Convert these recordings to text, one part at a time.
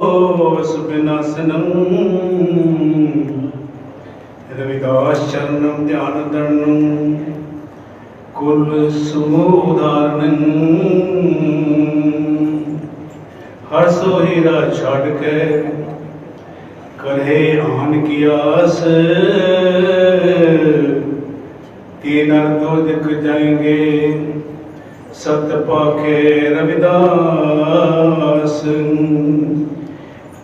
सुविनाशनम रविदास चरणम ध्यान धरणम कुल सुमोदारणम हर सोहीरा छाड़ के करे आन की आस तीन दो दिख जाएंगे सत पाखे रविदास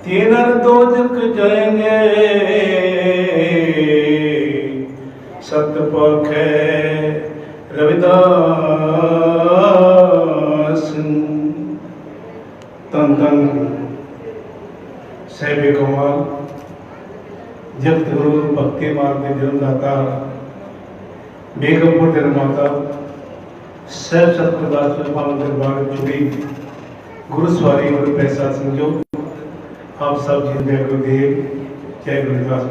तीन दो दिख जाएंगे सत पाखे रविदास। तन तन साहिब कमाल जगत गुरु भक्ति मार्ग के जन्मदाता बेगमपुर निर्माता सहब सतप्रदास पावन दरबार जुड़ी गुरु सवारी गुरु पैसा संजो आप सब जी जय गुरुदेव जय गुरुदास।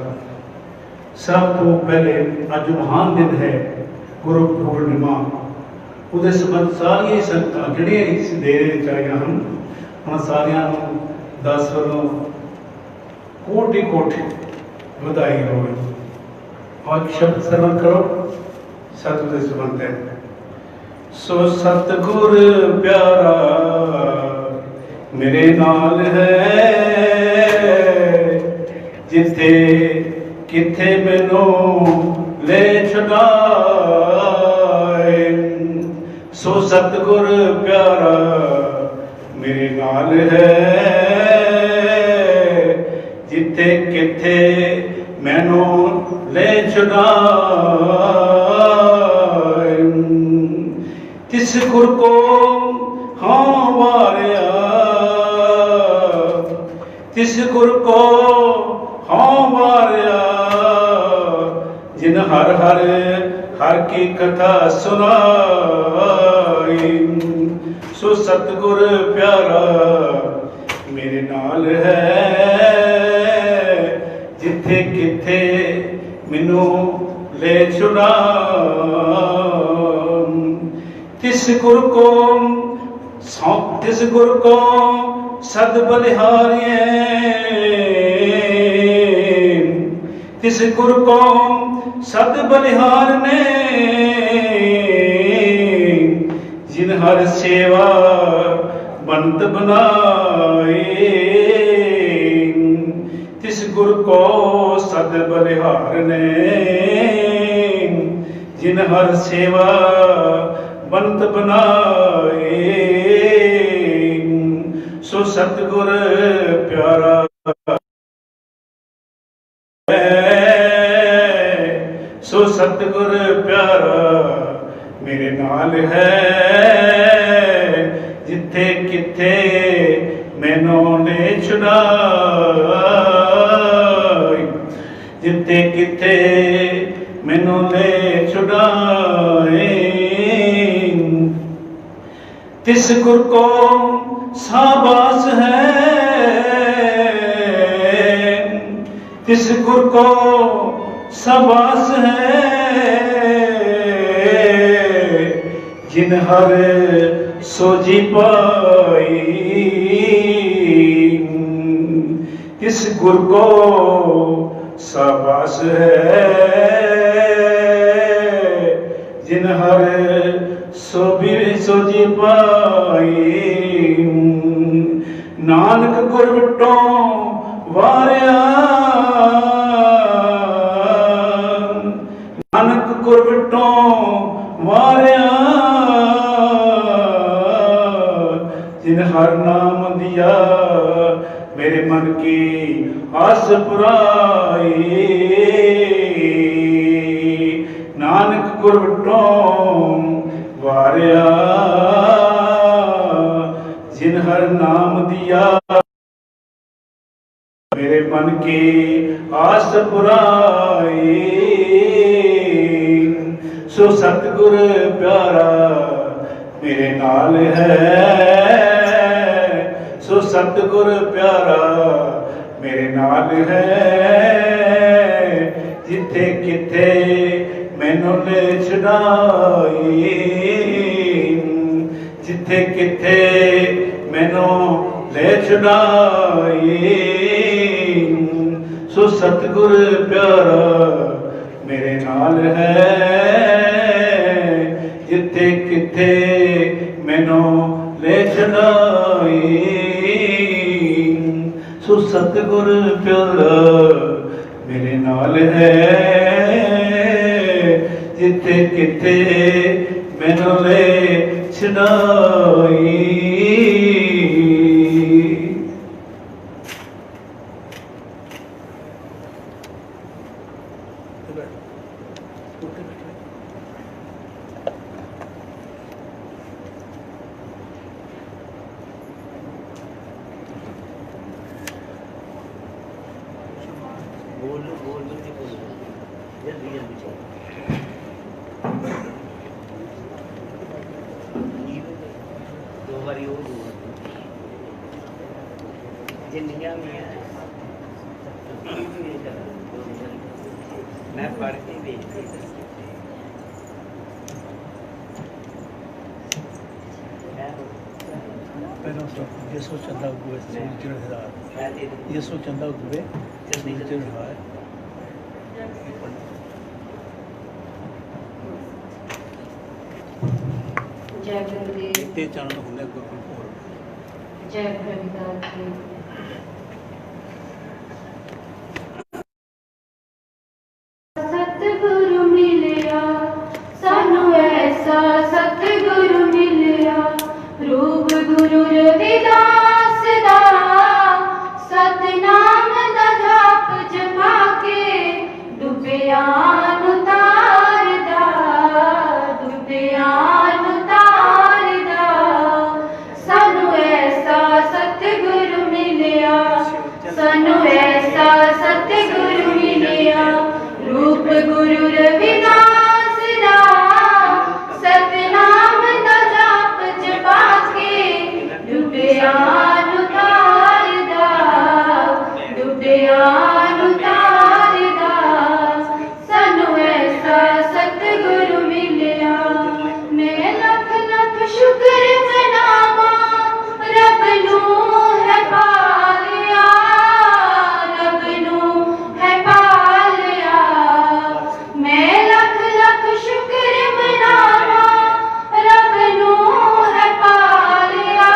सब तो पहले अज महान दिन है गुरु पूर्णिमा ਉਹਦੇ ਸੰਬੰਧ ਸਾਰੀਆਂ ਸੰਗਤਾਂ ਜਿਹੜੀਆਂ ਇਸ ਡੇਰੇ ਵਿੱਚ ਆਈਆਂ ਹਨ ਉਹਨਾਂ ਸਾਰਿਆਂ ਨੂੰ ਦਾਸ ਵੱਲੋਂ ਕੋਟि ਕੋਟि ਵਧਾਈ ਹੋਵੇ। ਔਰ ਸ਼ਬਦ ਸਰਵਣ ਕਰੋ ਸਤਿਗੁਰ ਦੇ ਸੰਬੰਧ ਹੈ। ਸੋ ਸਤਿਗੁਰ ਪਿਆਰਾ ਮੇਰੇ ਨਾਲ ਹੈ ਜਿੱਥੇ ਕਿੱਥੇ ਮੈਨੂੰ ਲੈ ਛੁਡਾਏ। सो सतगुर प्यारा मेरे नाल है जिथे किथे मैनू ले छुड़ाए। तिस गुर को हाँ वारिया तिस गुर को हाँ वारिया जिन हर हर हर की कथा सुनाई। सो सतगुर प्यारा मेरे नाल है जिथे किथे मैनू ले छुड़ा। तिस गुर को सद बलिहारिए तिस गुर को सद बलिहार ने जिन हर सेवा बनत बनाए। तिस गुर को सद बलिहार ने जिन हर सेवा बनत बनाए। सो सतगुर प्यारा सो सतगुर प्यारा मेरे नाल है जिथे किथे मैनू ले छुड़ाए। जिथे किथे मैनू ले छुड़ाए। तिस गुर को शाबाश है तिस गुर को शाबाश है जिन हर सोजी पाई। तिस गुर को शाबाश है जिन हर सोजी पाई। नानक गुर विटों वारिया नानक गुर विटों वारिया जिन हर नाम दिया मेरे मन की आस पुराई। नानक गुर विटों वारिया जिन हर नाम दिया मेरे मन की आस पुराई। सो सतगुर प्यारा मेरे नाल है सो सतगुर प्यारा मेरे नाल है जिथे किथे मैनू ले छुड़ाई। जिथे किथे मैनू ले छुड़ाए। सो सतगुर प्यारा मेरे नाल है, जिथे किथे मैनू ले छुड़ाए। सो सतगुर प्यारा मेरे नाल है, जिथे किथे मैनू ले छुड़ाए। मैं पढ़ के भेजती यसो चंदा गुए यसो चंदा गुए जय गुरुदेव। ते चरण होने गुरु को जय रविदास जी। सतगुरु मिलिया सानू ऐसा, सतगुरु मिलिया रूप गुरु रविदास दा। सतनाम दा जाप जपा के डुबिया नू तारदा, डुबिया नू तारदा। सानू ऐसा सतगुरु मिलिया, सानू ऐसा सतगुरु मिलिया रूप गुरु रविदास दा। सतनाम दा जाप जपा के डुबिया नू तारदा, डुबिया नू तारदा। सानू ऐसा सतगुरु मिलिया। मैं लख लख शुक्र मनावा रब नू है पालिया, रब नू है पालिया। मैं लख लख शुक्र मनावा रब नू है पालिया,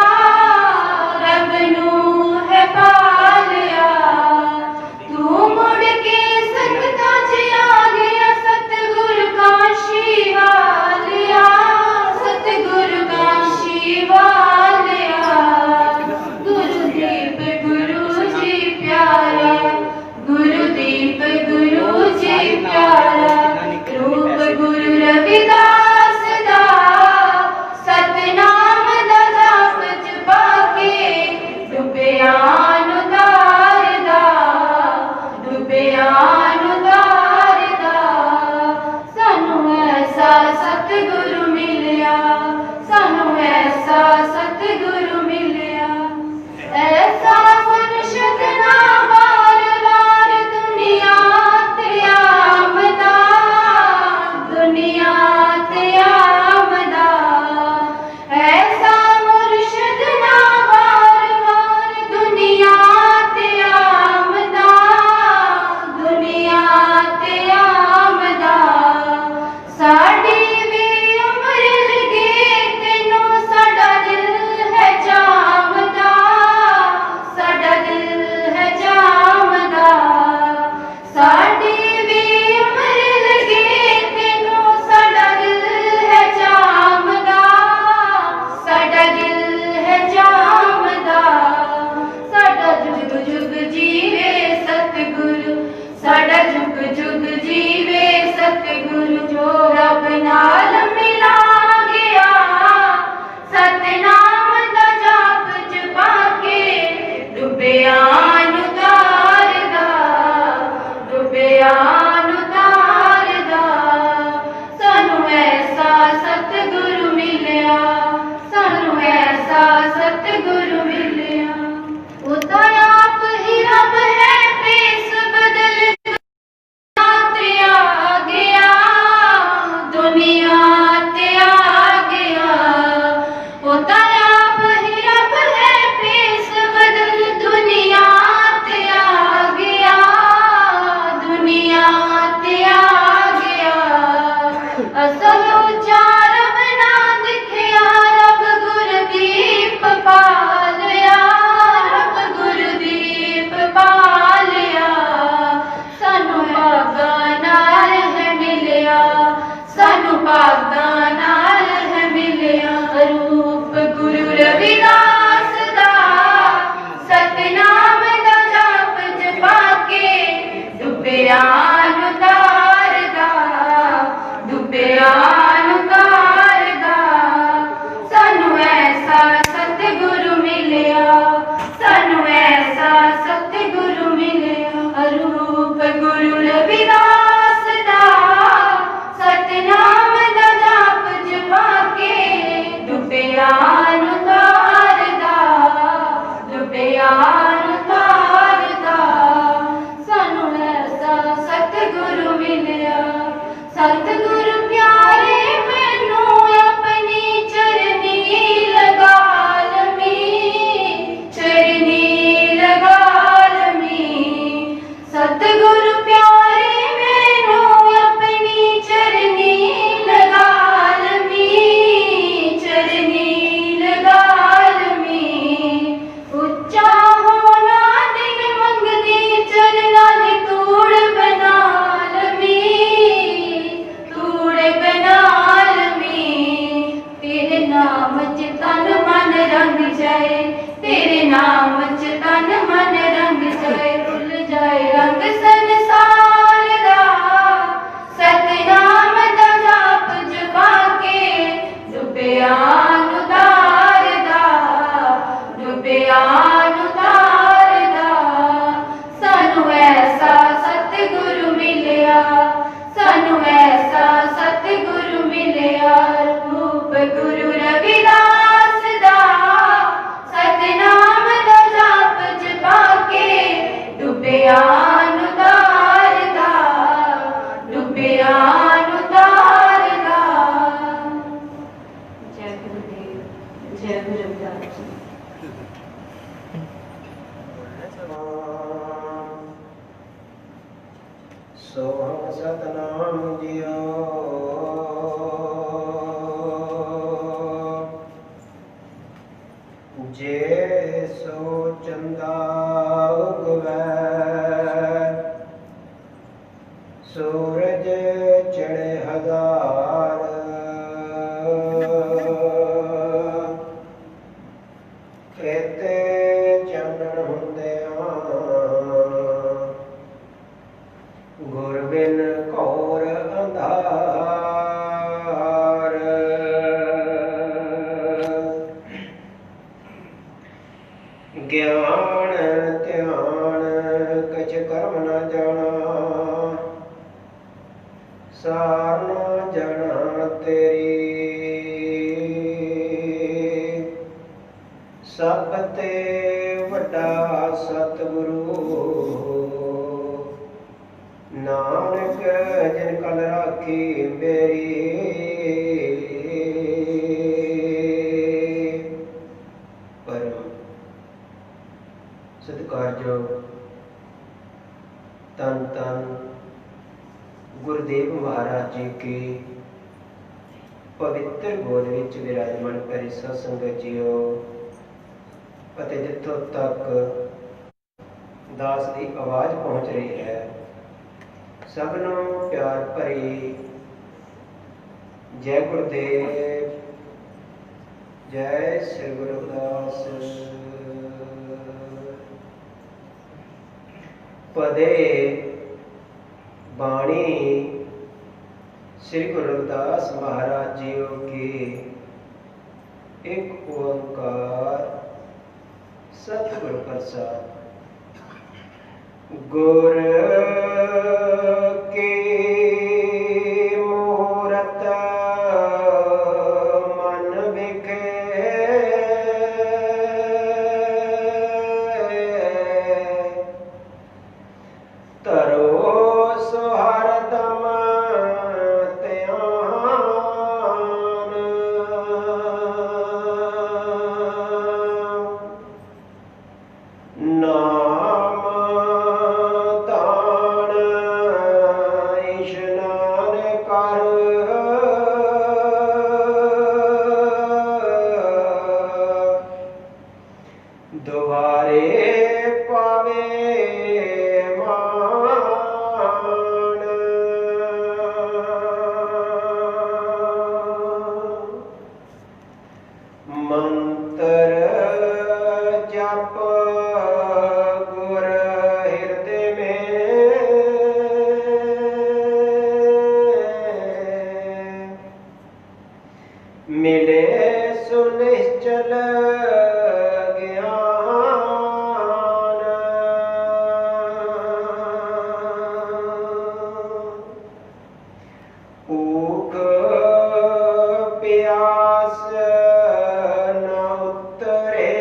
नाम च तन मन रंग जाए, तेरे नाम च तन मन रंग जाए, रुल जाए रंग संसार दा, सतनाम दा जाप जपा के डुबिया नूं तारदा, डुबिया नूं तारदा। सानू ऐसा सतगुरु मिलिया, सानू ऐसा सतगुरु मिलिया, रूप गुरु रविदास दा, सतनाम दा जाप जपा के डुबिया नूं तारदा, डुबिया नूं तारदा। जय गुरुदेव, जय गुरु रविदास जी। सोहम सतनाम जियो, जे सो चंदा उगवै, सूरज चढ़े हजार, खेते चानण हुंदियां, गुर बिन घोर अंधार। ज्ञान ध्यान कछ कर्म न जाना, सार न जाना तेरी, सब ते वड्डा सतगुरु, नानक जिन कल राखी मेरी। परम सत्कारयोग तन तन गुरुदेव महाराज जी की पवित्र गोद विच विराजमान प्यारी साध संगत जीओ, ਅਤੇ ਜਿੱਥੋਂ तक दास की आवाज़ पहुँच रही है, सबनों प्यार भरी जय गुरुदेव, जय श्री गुरु रविदास। पदे बाणी श्री गुरु रविदास महाराज जी की एक ओंकार सतगुरु प्रसाद। गुर की मूरत मन विखे, तरो सुहरदम नाम दान इशनान कर, दुबारे पावे मान। मंत्र जप गुर हृदय में, मिले सुनिश्चल ज्ञान। भूख प्यास न उतरे,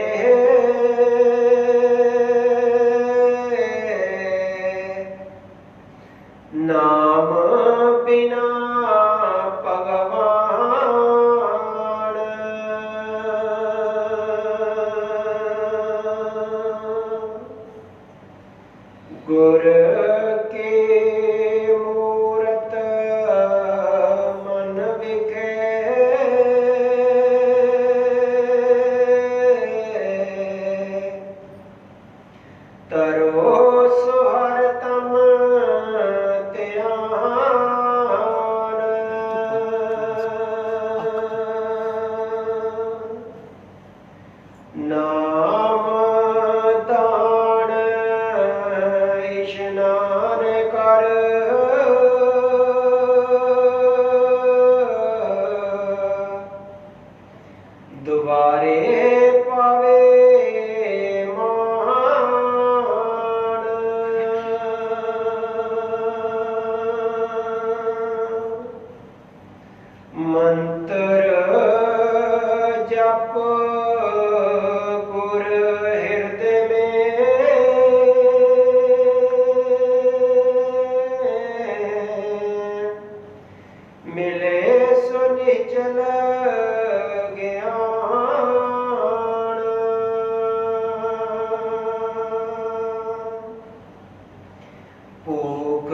नाम बिना भगवान। नाम दान इशनान कर दुबारे पावे मान मंत्र जप गुर हृदय में मिले सो निचल ज्ञान भूख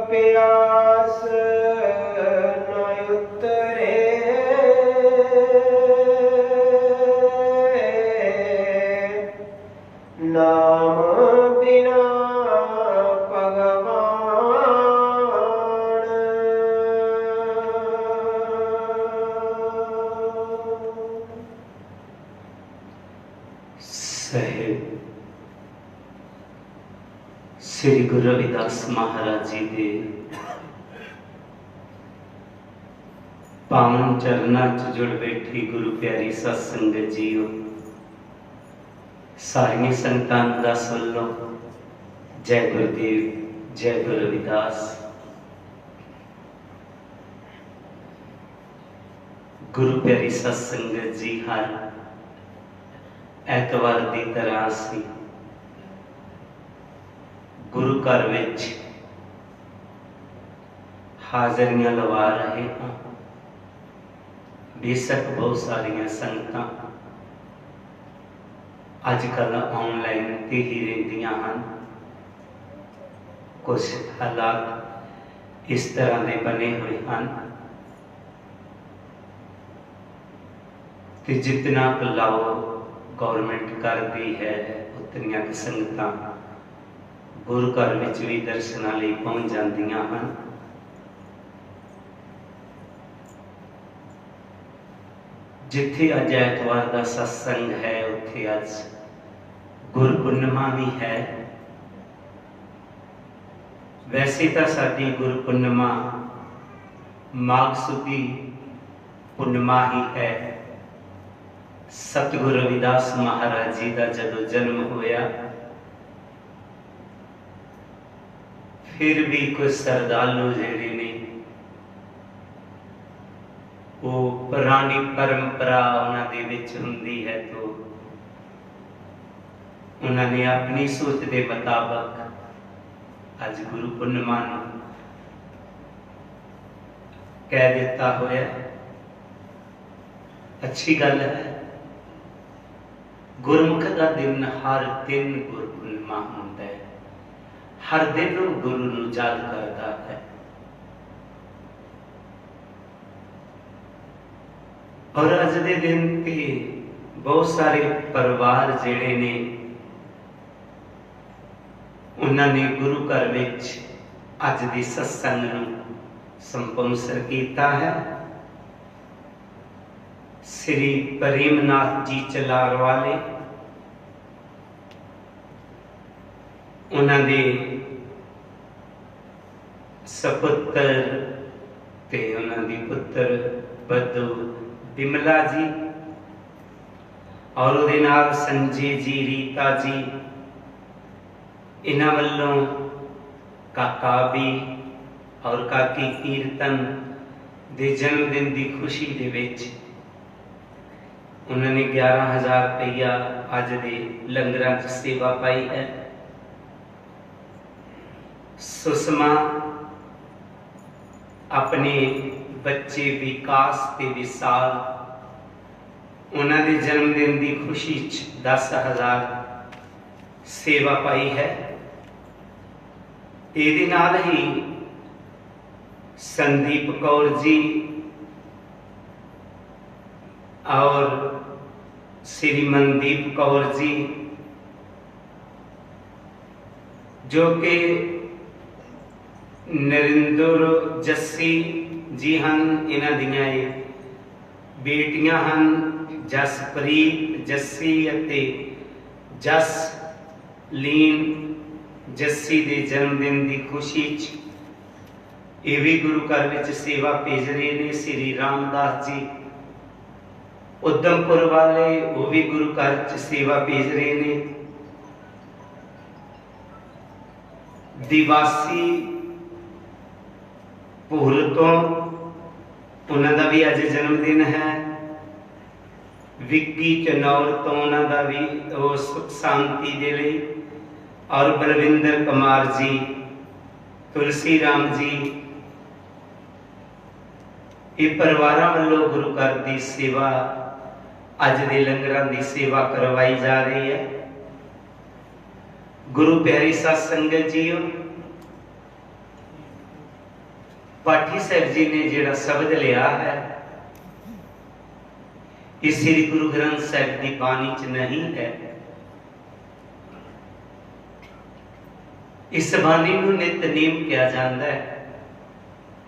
प्यास न उतरे नाम बिना भगवान साहिब श्री गुरु रविदास महाराज जी के पावन चरना च जुड़ बैठी गुरु प्यारी सत्संगत जीओ सारियां संगतां नूं दस वल्लों जय गुरुदेव जय गुरु रविदास। गुरु प्यारी सत्संगत जी हर ऐतवार की तरह असीं गुरु घर विच हाजरियां लवा रहे हैं। बेशक बहुत सारिया संगतां अजकल ऑनलाइन ते ही रहिंदियां हन। कुछ हालात इस तरह के बने हुए हैं कि जितना लाओ गवर्नमेंट करती है उतनियां संगतां गुरु घर विच भी दर्शनां लई पहुंच जांदियां हन। जिथे अज ऐतवार का सत्संग है उत्थे अज गुरपुर्णिमा भी है। वैसे तो साडी गुरपुर्णिमा माघ सुदी पूर्णिमा ही है। सतगुरु रविदास महाराज जी का जदों जन्म होया फिर भी कुछ श्रद्धालु जिहड़े ने वो पुरानी परंपरा उन्होंने विच हुंदी है तो उन्होंने अपनी सोच के मुताबिक अज गुरु पूर्णिमा कह दिता होया। अच्छी गल है। गुरमुख का दिन हर दिन गुरु पूर्णिमा होता है। हर दिन गुरु नूं याद करता है। और अज के दिन ते बहुत सारे परिवार जिहड़े ने उन्होंने गुरु घर विच अज दे सत्संग नूं संपन्नसर किया है। श्री प्रेमनाथ जी चलार वाले उन्होंने सपुत्र ते उन्होंने पुत्र बद्दू बिमला जी और उहदे नाल संजय जी रीता जी इन्हां वल्लों काका भी और काकी कीर्तन दे जन्मदिन की खुशी दे विच उन्होंने 11,000 रुपया अज दे लंगरां च सेवा पाई है। सुषमा अपने बच्चे विकास के विशाल उन्होंने जन्मदिन की खुशी 10,000 सेवा पाई है। इहदे नाल ही संदीप कौर जी और श्री मनदीप कौर जी जो कि नरिंदर जस्सी जी हैं, इन्हां दियां बेटियां हन जसप्रीत, जस्सी अते जसलीन। जस्सी दे जन्मदिन की खुशी ये भी गुरु घर विच सेवा भेज रहे ने। श्री रामदास जी उधमपुर वाले वो भी गुरु घर च सेवा भेज रहे ने। दिवासी भूल तो उन्होंने भी अज जन्मदिन है। विक्की चनौर तो उन्होंने भी सुख शांति दे लई। और बलविंदर कुमार जी, तुलसी राम जी, ये परिवार वालों गुरु घर की सेवा अज दे लंगरां की सेवा करवाई जा रही है। गुरु प्यारी साध संगत जीओ, पाठी साहब जी ने जिहड़ा शब्द लिया है ये श्री गुरु ग्रंथ साहिब की बाणी च नहीं है। इस बाणी नूं नितनेम किया जाता है।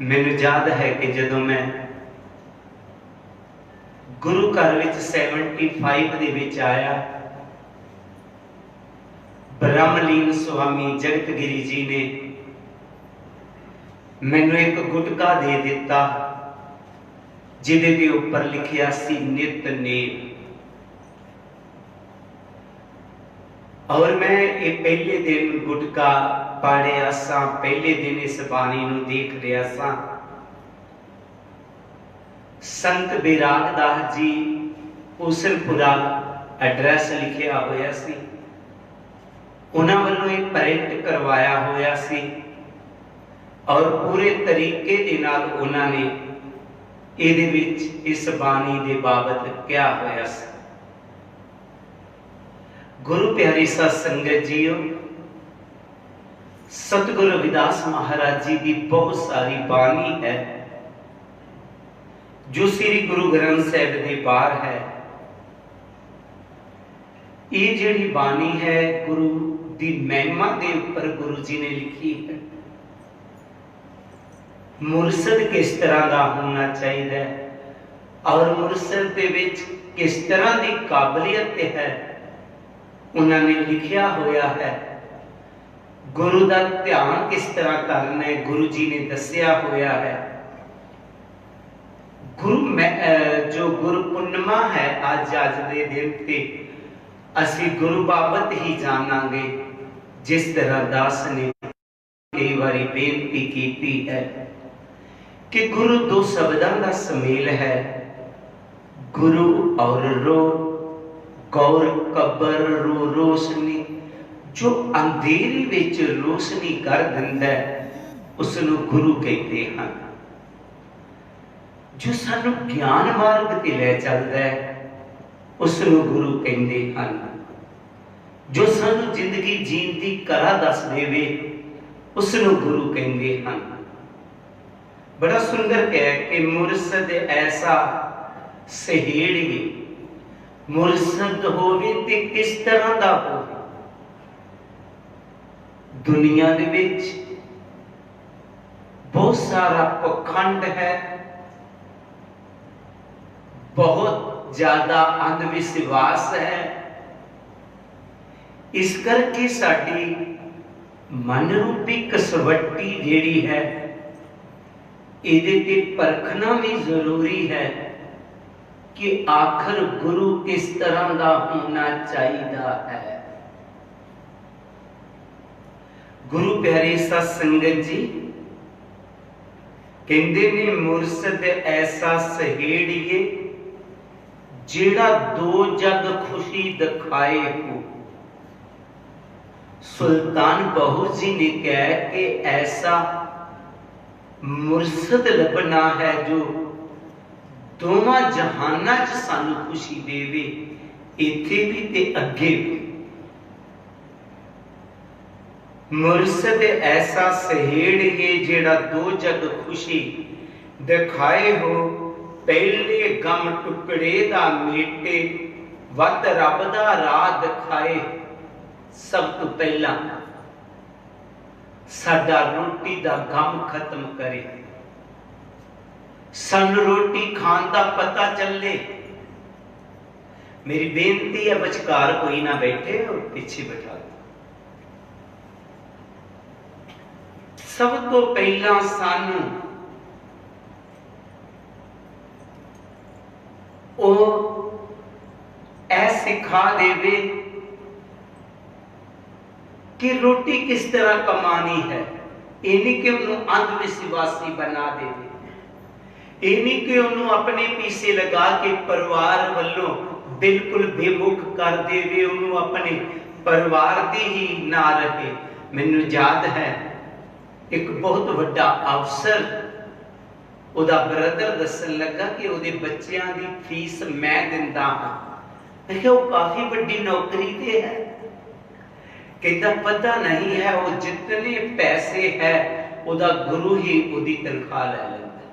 मैनूं याद है कि जदों मैं गुरु घर विच 75 दे विच आया, ब्रह्मलीन स्वामी जगतगिरी जी ने मैनू एक गुटका दे दिता जिदे दे उपर लिखिया सी नितनेम। और मैं ये पहले दिन गुटका पाड़िया सा, पहले दिन इस बाणी नूं देख रहा सा। संत बिरागदास जी हुसनपुरा एड्रैस लिखिया होया सी, उन्हां वल्लों एक प्रिंट करवाया होया सी और पूरे तरीके दे नाल उन्होंने इहदे विच इस बाणी दे बाबत क्या होया सी। गुरु प्यारी साध संगत जीओ, सतगुरु रविदास महाराज जी की बहुत सारी बाणी है जो श्री गुरु ग्रंथ साहिब के पार है। ये जिहड़ी बाणी है गुरु दी महिमा के ऊपर गुरु जी ने लिखी है। मुरसद किस तरह का होना चाहिए और मुरसद दे विच किस तरह की काबलियत है उन्होंने लिखिया होया है। गुरु का ध्यान किस तरह करना है गुरु जी ने दसिया होया है। जो गुरु पूर्णिमा है अज दे दिन ते असी गुरु बाबत ही जानांगे। जिस तरह दास ने कई बारी बेनती की है कि गुरु दो शब्दों का समेल है, गुरु और रो। गौर कबर रो रोशनी, जो अंधेरे विच रोशनी कर दिंदा है उसनूं गुरु कहते हैं। जो सानू ज्ञान मार्ग ते ले चलदा है उसनूं गुरु कहते हैं। जो सानू जिंदगी जीण दी कला दस देवे उसनूं गुरु कहते हैं। बड़ा सुंदर कह कि मुरसद ऐसा सहेड़िए, मुरसद होवे ते किस तरह दा होवे। दुनिया दे विच बहुत सारा पखंड है, बहुत ज्यादा अंधविश्वास है। इस करके साडी मन रूपी कसवट्टी जिहड़ी है इहदे ते परखना भी जरूरी है कि आखिर गुरु किस तरह का होना चाहिए है। गुरु प्यारे साध संगत जी कहते ने मुरसद ऐसा सहेड़िए जेड़ा दो जग खुशी दिखाए हो। सुल्तान बहू जी ने कहा कि ऐसा मुरसद लभना है जो दोवां जहाना च सानू खुशी देवे, इथे भी ते अगे भी। मुरसद ऐसा सहेड़िए जेड़ा दो जग खुशी दिखाए हो। पहले गम टुकड़े दा मेटे वत रब दा राह दिखाए। सब तो पहला साडा रोटी दा गम खत्म करे। सन रोटी खान का पता चले। मेरी बेनती है विचकार कोई ना बैठे और पीछे बैठा दो। सब तो पहला सानू ओ ऐ सिखा देवे कि रोटी किस तरह कमानी है। ये नहीं कि उन्होंने अंधविश्वासी बना देवे, ये नहीं कि उन्होंने अपने पीछे लगा के परिवार वालों बिल्कुल बेमुख कर देवे, उन्होंने अपने परिवार दी ही ना रहे। मैनू याद है एक बहुत बड़ा अफसर ओदा ब्रदर दसन लगा कि ओदे बच्चों की फीस मैं दिंदा हां। मैं कहा वो काफी बड़ी नौकरी ते है। कहता पता नहीं है वो जितने पैसे है ओदा गुरु ही ओदी तनख्वाह ले लेंदा।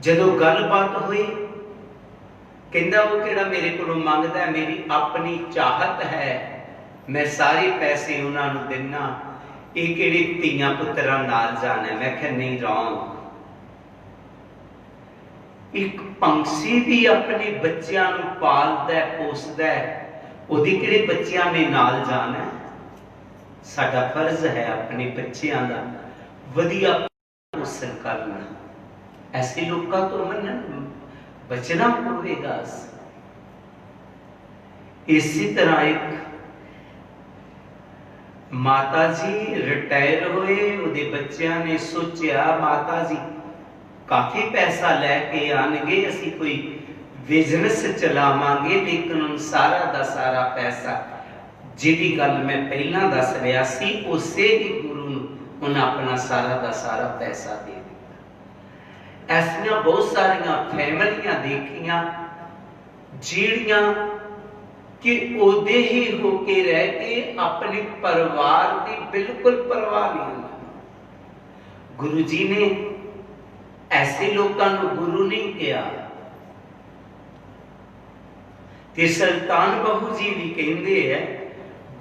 जदों गलबात हुई कहता वो केड़ा मेरे को मंगदा है, मेरी अपनी चाहत है, मैं सारे पैसे उन्होंने देना, ये केड़े धीआं पुत्तरां नाल जाना। मैं कहा नहीं रॉन्ग। एक पंछी भी अपने बच्चों को पालदा है पोसदा है, ओदी किहड़े बच्चों ने नाल जाना है। साडा फर्ज है अपने बच्चों का वधिया पोषण करना। ऐसे लोगों तो मन बचना पवेगा। इसी तरह एक माता जी रिटायर हुए, उहदे बच्चों ने सोचा माता जी काफी पैसा लैके आएंगे, असी कोई बिजनेस चलावांगे, लेकिन सारा दा सारा पैसा जिहदी गल मैं पहला दस रहा सी उसे ही गुरु उन्हें अपना सारा दा सारा पैसा दे दिता। ऐसियां बहुत सारिया फैमिलियां देखियां जिहड़ियां कि ओदे ही होके रह के अपने परिवार की बिल्कुल परवाह नहीं होती। गुरु जी ने ऐसे लोगों को गुरु नहीं किया। ते सुल्तान बाहू जी भी कहते हैं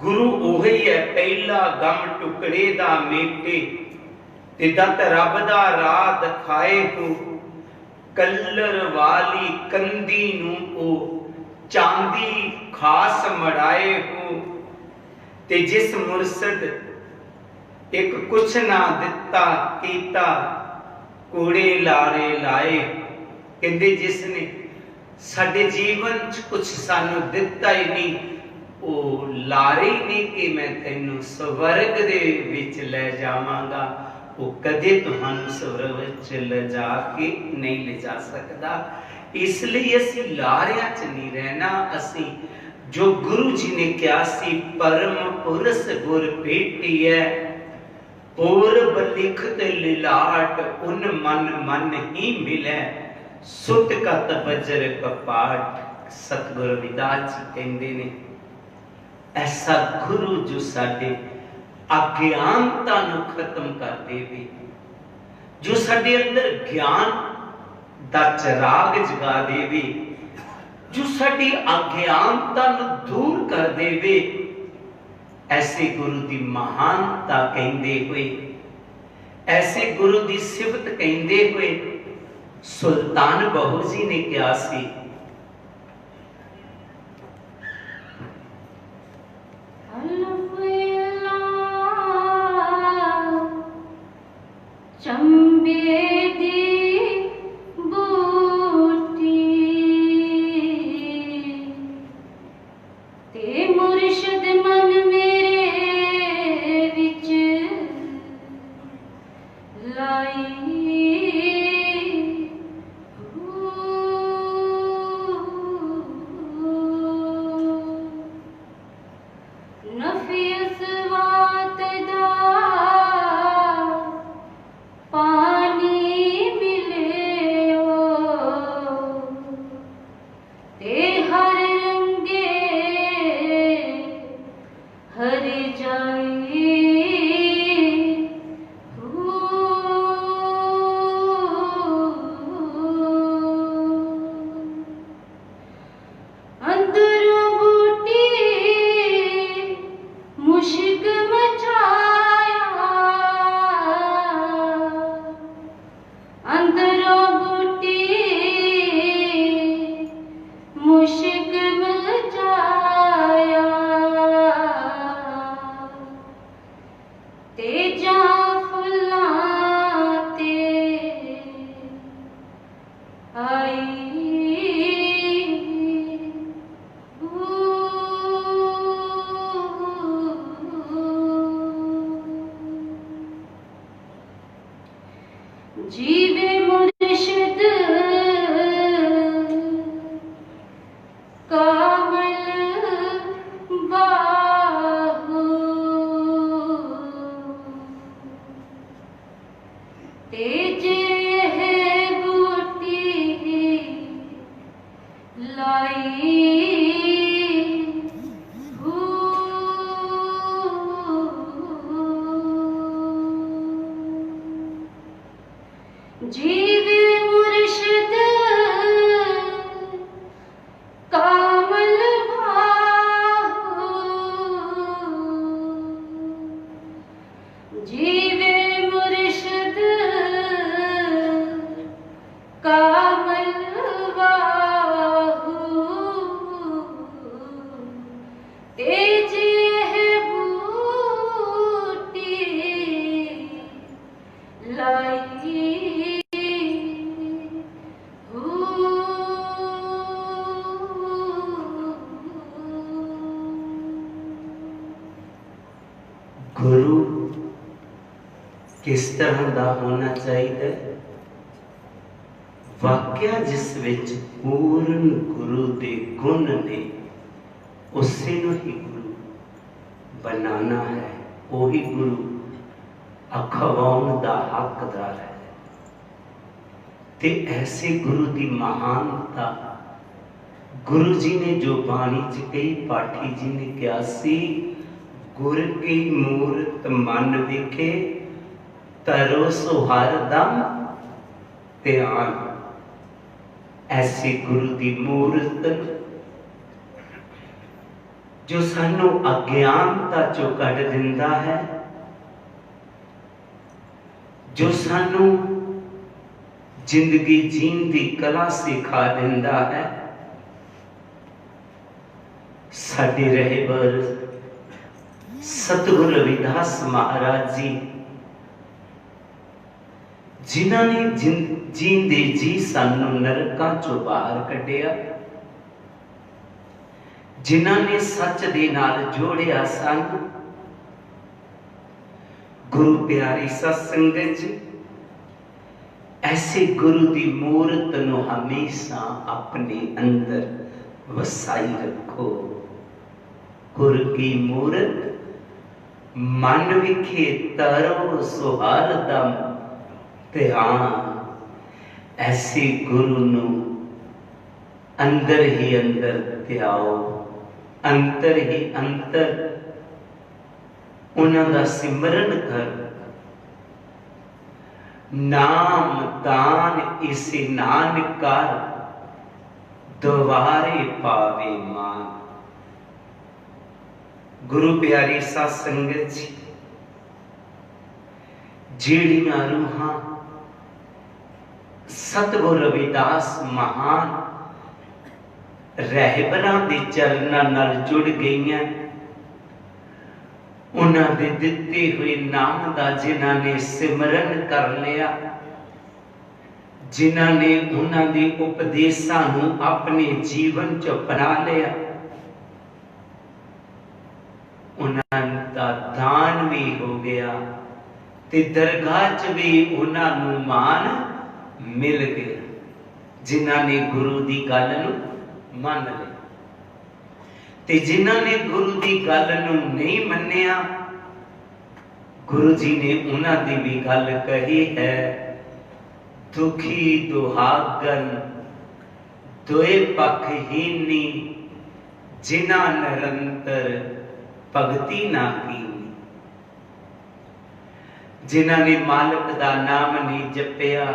गुरु ओही है पहला गम टुकड़े दा मेटे, ते दत रब दा राह दिखाए हो, कलर वाली कंदी नू ओ चांदी खास मड़ाए हो, ते जिस मुर्शद एक कुछ ना दिता कीता कूड़े लारे लाए। कहते जिसने साडे जीवन च कुछ सानू दिता ही नहीं, वो लारे नहीं कि मैं तेनू स्वर्ग दे विच ले जावांगा, वो कदे तुहानू स्वर्ग विच ले जाके नहीं ले जा सकता। इसलिए असी लारियां च नहीं रहना। असी जो गुरु जी ने कहा सी परम पुरस गुर भेटी है, पूर्व लिखत लिलाट उन मन मन ही मिले, सुत कत बजर कपाट। सतगुरु रविदास जी कहते ने ऐसा गुरु जो साडे अज्ञानता नू खत्म कर देवे, जो साडे अंदर ज्ञान दा चिराग जगा देवे, जो साडी अज्ञानता नू दूर कर देवे, ऐसे गुरु की महानता कहते हुए, ऐसे गुरु की सिफत कहते हुए सुल्तान बाहू जी ने कहा सी चंबे दी बूटी ते मुर्शद मन मेरे विच लाई। लाई जीव मुर्शिद कामल भाहु जीव मुर्शिद कामल बाहु तेज है बूटी लाई गुरु किस तरह का होना चाहिए? वाक्या जिस विच पूर्ण गुरु दे गुण ने उसे नूं ही गुरु बनाना है। वही गुरु अखवाउण दा हकदार है। ते ऐसे गुरु की महानता गुरु जी ने जो बाणी च कई पाठी जी ने कहा सी, गुर की मूरत मन विखे तरो सुहर दम ध्यान। ऐसी गुरु की मूरत जो सानू अज्ञानता चो कढ़ दिंदा है, जो सानू जिंदगी जीन की कला सिखा दिंदा है। साडे रहबर सतगुरु रविदास महाराज जी जिन्हां ने जींदे जी सानू नरकां चों बाहर कढिया, जिन्हां ने सच दे नाल जोड़िया सन। गुरु प्यारी सत्संगत जी, ऐसे गुरु की मूरत नूं हमेशा अपने अंदर वसाई रखो। गुरु की मूरत मन विखे तरो सुहर दम ध्यान। ऐसे गुरु नूं अंदर ही अंदर ध्याओ, अंतर ही अंतर उन्हां दा सिमरन कर। नाम दान इसे नानकार द्वारे पावे मान। गुरु प्यारी साध संगत जी, जेड़ियां रूहां सतगुरु रविदास महान रहबरां दे चरनां नाल जुड़ गईयां, उन्हां दे दिते हुए नाम दा जिन्हां ने सिमरन कर लिया, जिन्हां ने उन्हां दे उपदेशां नूं अपने जीवन च अपना लिया, उन्हां दा दान भी हो गया ते दरगाह च भी उन्हां नूं मान मिल गया। जिन्हां ने गुरु दी गल नूं मन लिया ते जिन्हां ने गुरु दी गल नूं नहीं मन्निया, गुरु जी ने उन्हां दी भी गल कही है। दुखी दुहागन दोए पखहीनी, जिन्हां निरंतर भगती ना की। जिन्हां ने मालिक दा नाम नहीं जपिया,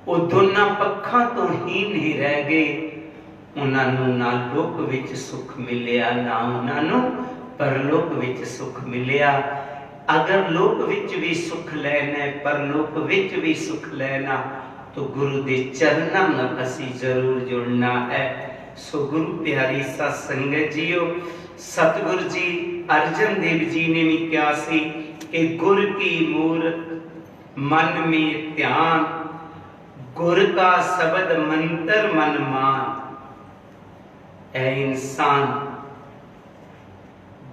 वो दोनों पक्षां तो हीन ही रह गए। उन्हां नूं ना लोक विच सुख मिलिया, ना उन्हां नूं परलोक विच सुख मिलिया। अगर लोक विच भी सुख लेना है, परलोक विच भी सुख लेना, तो गुरु दे चरनां नाल असीं जरूर जुड़ना है। सो गुरु प्यारी साध संगत जीओ, सतगुरु जी अर्जन देव जी ने भी कहा सी कि गुर की मूरत मन में ध्यान, गुर का शब्द मंत्र मन मान। ऐ इंसान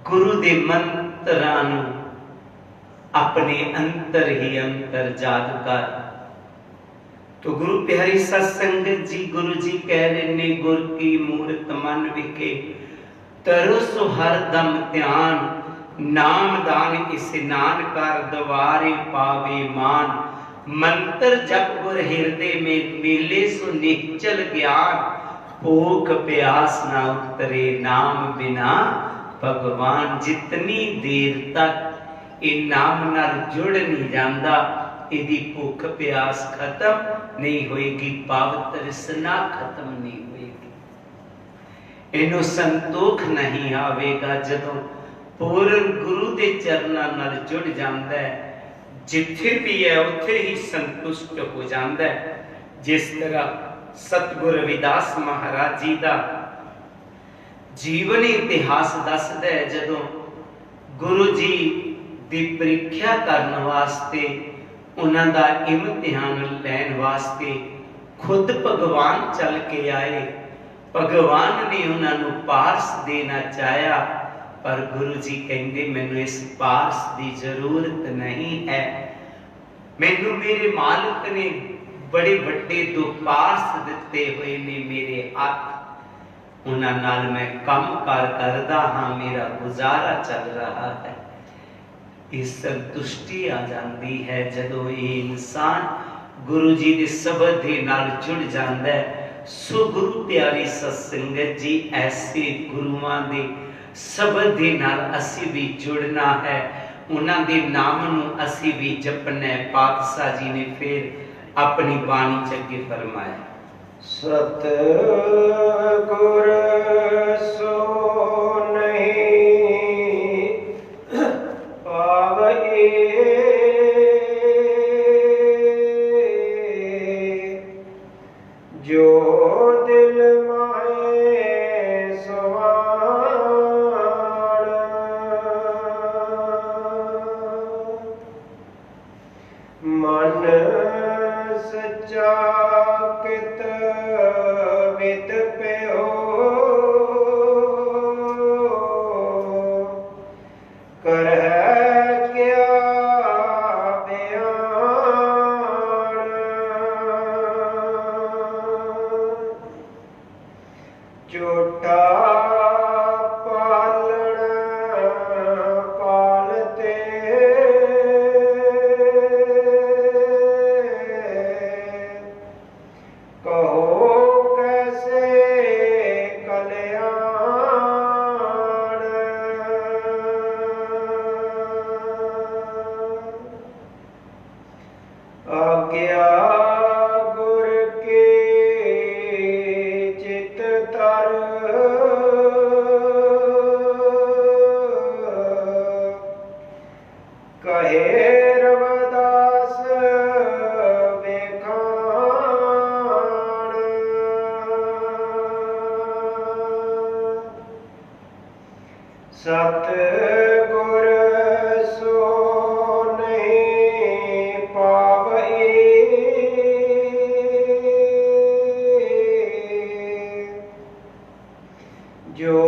गुरु दे मंत्रां नूं अपने अंतर ही अंतर याद कर। तो गुरु प्यारी सत्संगत जी, गुरु जी कह रहे ने गुर की मूरत मन विखे तरो सुहर दम ध्यान। नाम दान स्नान कर द्वारे पावे मान। मंत्र जप गुर हृदय में मिले सो निश्चल ज्ञान। भूख प्यास ना उतरे नाम बिना भगवान। जितनी देर तक ये नाम नाल जुड़ नहीं जाता, इहदी भूख प्यास खत्म नहीं होएगी, भाव तृष्णा खत्म नहीं होएगी, इनू संतोख नहीं आवेगा। जदों पूर्ण गुरु के चरणों नाल जुड़ जाता है, जिथे भी है उत्थे ही संतुष्ट हो जाता है। जिस तरह सतगुरु रविदास महाराज जी का जीवन इतिहास दसदा है, जदों गुरु जी की परीक्षा करने वास्ते, उन्हां दा इम्तिहान लैन वास्ते खुद भगवान चल के आए। भगवान ने उन्होंने पारस देना चाहा, पर गुरु जी कहते मैनू इस पारस की जरूरत नहीं है, मैनू मेरे मालिक ने बड़े बड़े दो पारस दिते हुए ने मेरे हाथ, उन्हां नाल मैं कम कार करदा हाँ, मेरा गुजारा चल रहा है। इस संतुष्टि आ जाती है जदों ये इंसान गुरु जी के शब्द के नाल जुड़ जाता है। सो गुरु प्यारी सत्संगत जी, ऐसे गुरुआं दे शब्द के नाल असी भी जुड़ना है, उन्हां दे नाम नूं असी भी जपना है। पातशाह जी ने फिर अपनी बाणी च अगे फरमाया, सतगुर सो नहीं पावई, जो दिल माहे सवाण, मन सच्चा कित विद प्यो, कर क्या बयान, झूठा पालन पालते, कहो कैसे कल्याण, आज्ञा गुर के चित तर, कहे रविदास बेखान, सतगुर सो नहीं पावई, जो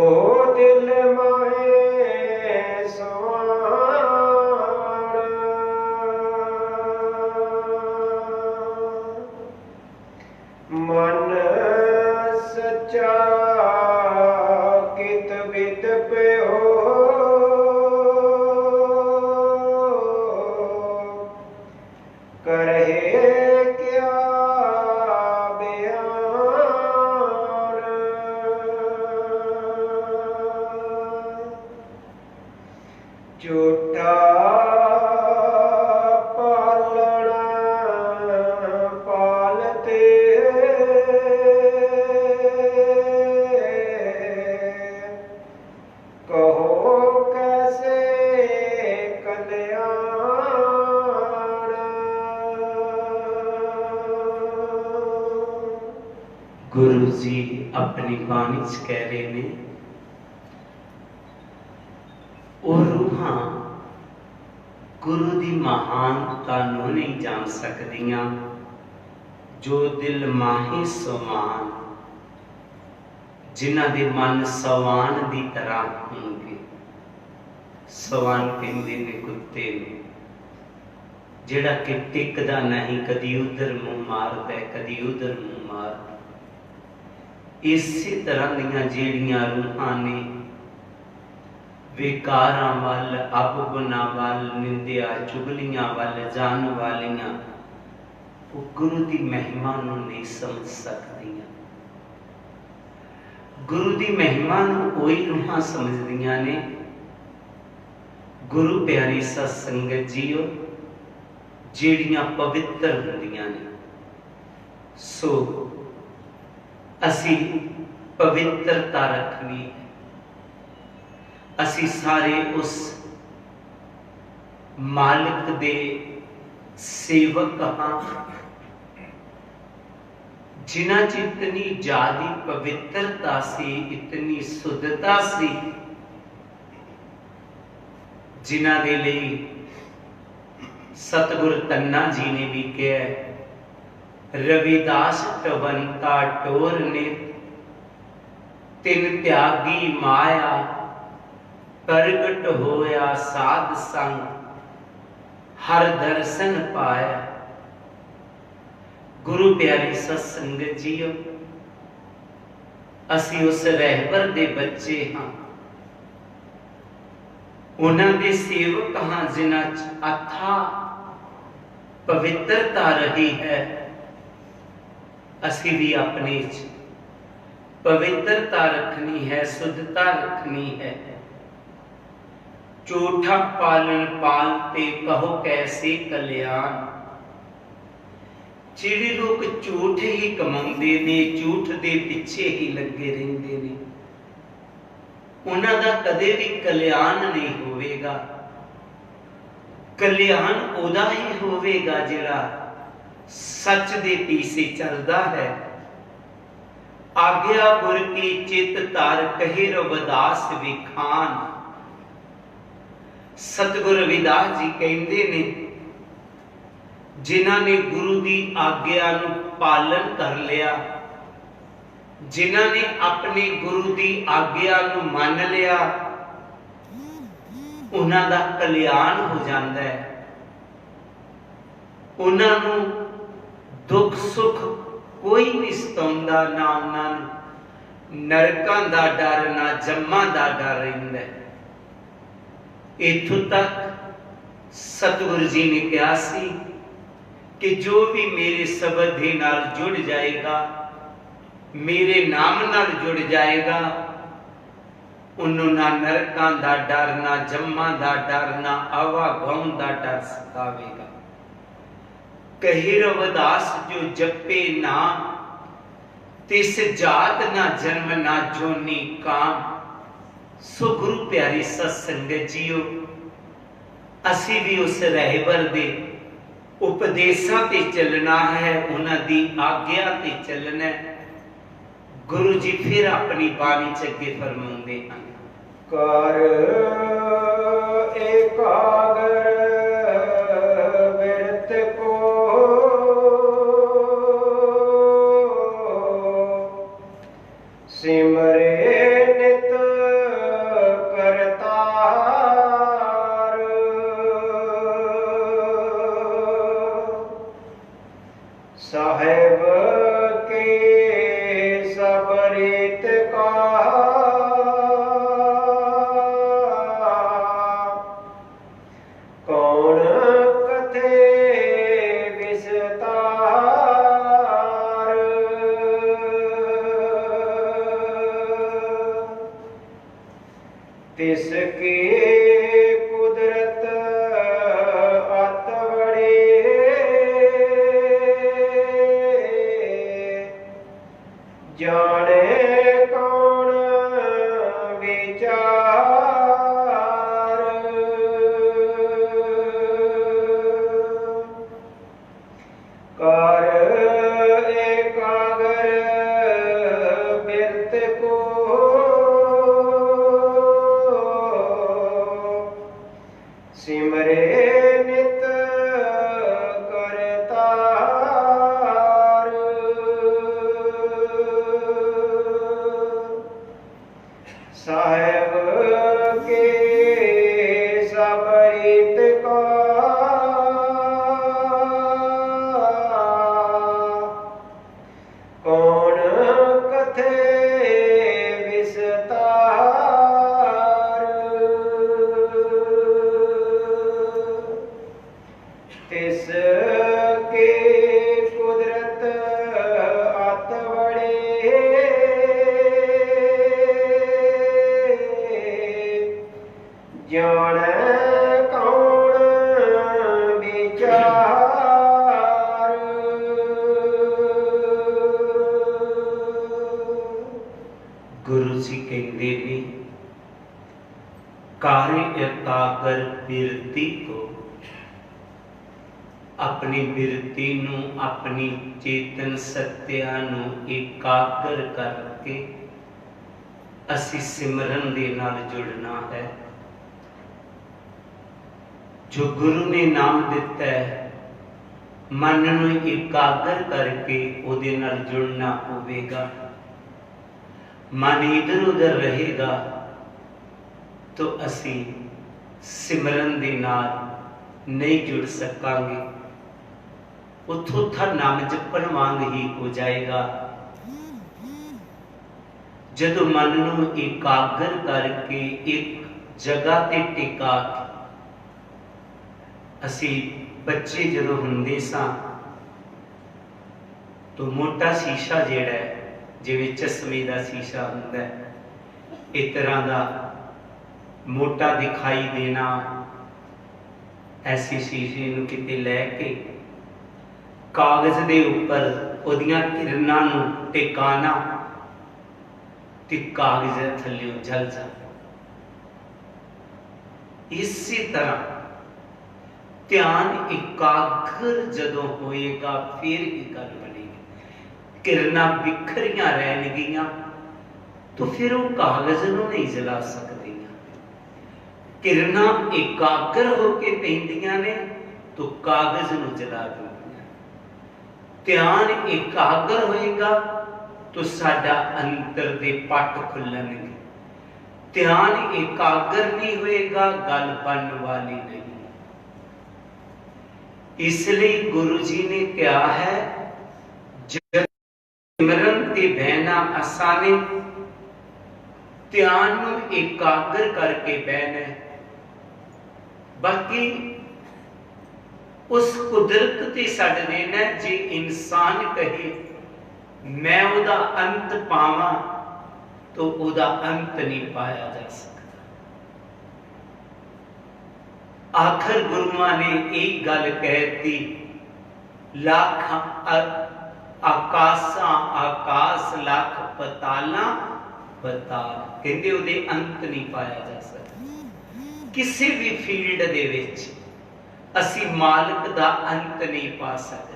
दिल माहे सवाण, मन सच्चा कित विद प्यो, करहे क्या बयान, झूठा पालन पालते, कहो कैसे कल्याण, गुरु जी अपनी बाणी च कह रहे ने, और रूहां गुरु दी महानता नूं नहीं जान सकदियां, जो दिल माहे सवान, जिन्हां दे मन सवान दी तरह होंगे। सवान कहंदे ने कुत्ते नूं, जिहड़ा कि टिकदा नहीं, कदी उधर मुंह मारदा है, कदी उधर मुंह मारदा। इसी तरह दीयां जिहड़ियां रूहां ने विकारां वल, अपगुणां वल, निंदिया चुगलियां वल जान वालियां, वो गुरु की महिमा नूं नहीं समझ सकदियां। गुरु की महिमा कोई रूहां समझदियां ने। गुरु प्यारी सत संगत जीओ ਜਿਹੜੀਆਂ पवित्र ਹੁੰਦੀਆਂ ਨੇ। सो ਅਸੀਂ पवित्रता रखनी, ਅਸੀਂ सारे उस मालिक दे सेवक हाँ जिन्हां च इतनी ज्यादा पवित्रता सी, इतनी शुद्धता सी, जिन्हां दे लई सतगुर तन्ना जी ने भी कहा, रविदास टवंता टोर ने तिन त्यागी माया प्रगट होया साध संग हर दर्शन पाया। गुरु प्यारी सत संगत जीओ असी उस रहबर दे बच्चे हाँ, उन्हां दे सेवक हाँ जिन्हां च अथा पवित्रता रही है। असी भी अपने च पवित्रता रखनी है, शुद्धता रखनी है। झूठा पालन पालते कहो कैसे कल्याण। ਜਿਹੜੇ लोग झूठ ही कमाते ने, झूठ के पिछे ही लगे रहते ने, उन्हां दा कदे भी कल्याण नहीं होवेगा। कल्याण उदा ही होवेगा जिहड़ा सच दे पीछे चलदा है। आग्या गुर की चित तार कहे रविदास विखान। सतगुर रविदास जी कहते ने, जिन्हां ने गुरु की आग्या नूं पालन कर लिया, जिन्हां ने अपने गुरु की आग्या नूं मान लिया, उन्हां दा कल्याण हो जाता है। उन्हां नूं दुख सुख कोई नहीं सताउंदा, ना उन्हां नूं नरकां दा डर, ना जम्मां दा डर रहिंदा है। इत्थों तक सतगुरु जी ने कहा सी कि जो भी मेरे शब्द दे नाल जुड़ जाएगा, मेरे नाम नाल जुड़ जाएगा, उन्होंने ना नरकां दा डर, ना जम्मां दा डर, ना आवागौन दा डर सतावेगा। कहे रविदास जो जपे नाम, तिस जात ना जन्म ना जोनी काम। सो गुरु प्यारी सत संगत जीओ असी भी उस रहबर दे उपदेशा ते चलना है, उन्हां दी आग्या ते चलना है। गुरु जी फिर अपनी बाणी च अगे फरमाउंदे हैं, कर एकाग्र बिरत को सिमरे नित करतार। साहेब के सब रीत का कौन कथे विस्तार। तिसकी कुदरत अत बड़ी, जाने कौन विचार। कर एकाग्र बिरत को सिमरे नित करतार। साहेब के सब रीत का कौन कथे विस्तार। तिस के कुदरत अत बड़े, ਜਾਣੈ ਕੌਣ ਵਿਚਾਰ। ਗੁਰੂ ਜੀ ਕਹਿੰਦੇ ਨੇ ਕਾਰੇ ਇਕਾਗਰ ਬਿਰਤੀ ਕੋ, अपनी बिरती नू अपनी चेतन सत्या नू एकाग्र करके असी सिमरन दे नाल जुड़ना है। जो गुरु ने नाम दिता है मन नू एकाग्र करके उहदे नाल जुड़ना होवेगा। मन इधर उधर रहेगा तो असी सिमरन दे नाल नहीं जुड़ सकांगे। उथों था नाम जपन वांग ही हो जाएगा। जदों मन नू एकाग्र करके एक जगह ते टिका के, असी बच्चे जदों हुंदे सां तो मोटा शीशा जिहड़ा है जिवें चश्मे दा शीशा हुंदा है, इस तरह दा मोटा दिखाई देना, ऐसी शीशे नू किते लैके कागज दे उपर उहदियां किरणां नू टिकाना ते कागज थल्ले जल जाना। इसी तरह ध्यान एकाग्र जदों होएगा फिर ही गल बनेगी। किरणां बिखरियां रहणगियां तो फिर वो कागज नू नहीं जला सकदियां। किरणां एकाग्र होके पैंदियां ने तो कागज नू जला दिंदियां। ध्यान एकाग्र होएगा तो साडा अंतर दे पट खुलणगे। ध्यान एकाग्र नहीं होएगा गल बनने वाली नहीं। इसलिए गुरु जी ने कहा है सिमरन ते बहना आसाने, ध्यान नू एकाग्र करके बहना है। बाकी उस कुदरत ते छड्ड देना। जे इंसान कहे मैं उहदा अंत पावां तो उहदा अंत नहीं पाया जा सकता। आखिर गुरुआं ने एक गल कहती, लाख आकाशां आकाश लाख पतालां पताल, कहंदे उहदे अंत नहीं पाया जा सकता। किसी भी फील्ड दे विच असी मालिक दा अंत नहीं पा सकते।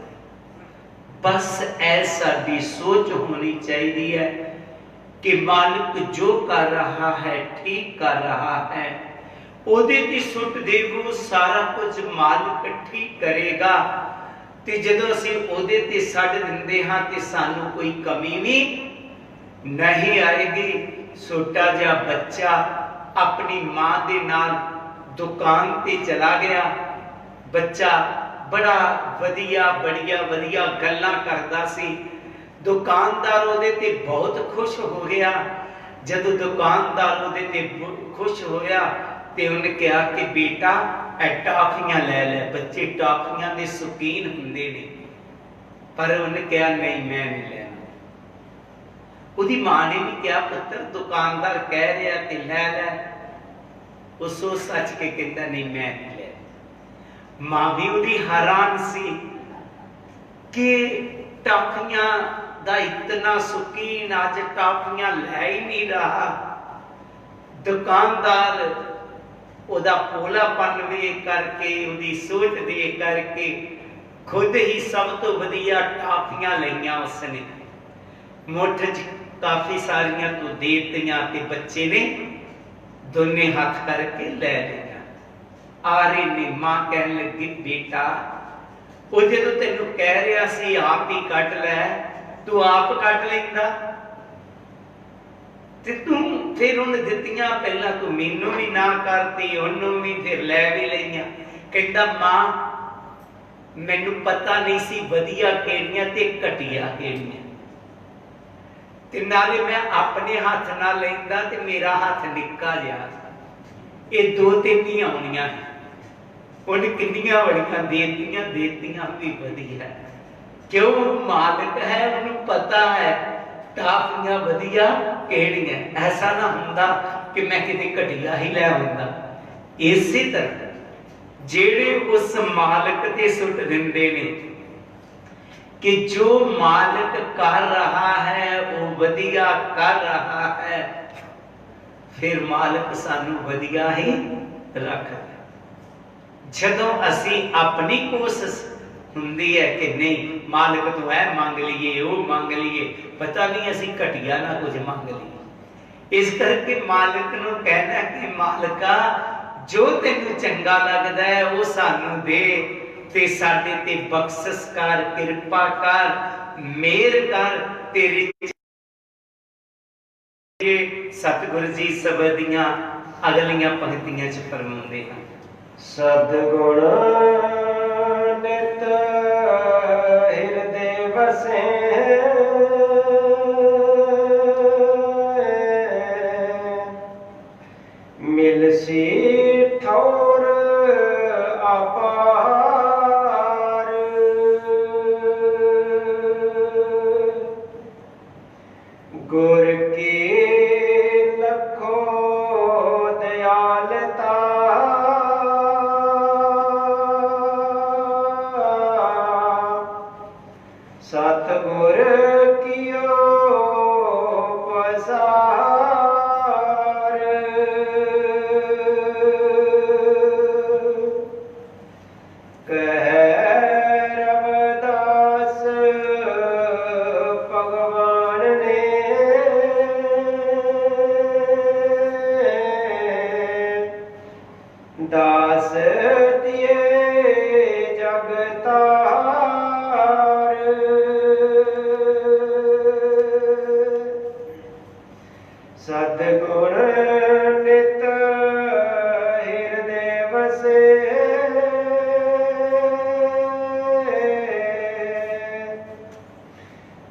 बस ऐसा दी सोच होनी चाहिए है कि मालिक जो कर रहा है ठीक कर रहा है, ओदे ती सुट देवो सारा कुछ मालिक ठीक करेगा। ते जदों असी ओदे ते छड्ड दिंदे हां ते सानू कोई कमी भी नहीं आएगी। छोटा जिहा बच्चा अपनी मां दे नाल दुकान ते चला गया। बच्चा बड़ा वधिया वधिया गल्लां करदा सी। दुकानदार ओहदे ते बहुत खुश हो गया। जदों दुकानदार ओहदे ते खुश होया ते उन्हें कहा कि बेटा टॉफियां ले ले। बच्चे टॉफियां दे शौकीन हुंदे ने, पर उन्हें कहा नहीं मैं नहीं लेना। उहदी मां ने भी कहा पुत्र दुकानदार कह रहा कि ले ले। उस सोच सच के कहता नहीं मैं नहीं ले। मां भी उहदी हैरान सी कि टॉफियां दा इतना शौकीन अज टॉफियां ले ही नहीं रहा। दुकानदार ओदा भोलापन वेख करके उहदी सोच देख करके खुद ही सब तो वधिया टॉफियां लईयां उसने। मुठ च काफी सारियां तो दे दित्तियां ते बच्चे ने दोने हाथ करके ले लिया। आ रहे ने मां कहन लगी बेटा वो जो तेनू कह रहा सी आप ही कट लै, तू आप कट लेंदा ते तू फिर उन्हें दित्तियां पहला तू मैनू भी ना करती उन्होंने भी फिर लै भी लईयां। कहंदा मां मैनू पता नहीं सी वधिया केड़ियां ते घटिया केड़ियां, ते नाले मैं अपने हाथ ना लैंदा ते मेरा हाथ निक्का जिहा, ये दो तीन ही आउणियां है। उन्हें किन्नियां बड़ियां देतियां भी वधिया। क्यों? मालिक है, उन्हें पता है टाफियां वधिया केड़ियां। ऐसा ना हुंदा कि मैं किते घटिया ही लै आउंदा। इसी तरह जेड़े उस मालिक ते सुट दिंदे ने कि जो मालिक कर रहा है वो वधिया कर रहा है, फिर मालिक सानू वधिया ही रखदा। जदों असी अपनी कोशिश हुंदी है कि नहीं मालिक तो है मंग लीए वो मंग लीए, पता नहीं असी घटिया ना कुछ मंग लीए। इस करके मालिक नूं कहना कि मालिका जो तेनू चंगा लगदा है वो सानू दे, ते साडे ते बख्शिश कर, कृपा कर, मेहर कर। तेरे सतगुरु जी शब्द दियां अगलियां पंक्तियां च फरमाउंदे हैं, सद्गुण नित हृदय वसे, मिलसी ठौर अपार, गुर की लखो दयालता, सतगुर कियो पसार, कह रविदास भगवान ने, दास दिए जगतार, सद्गुण नित हृदय वसे,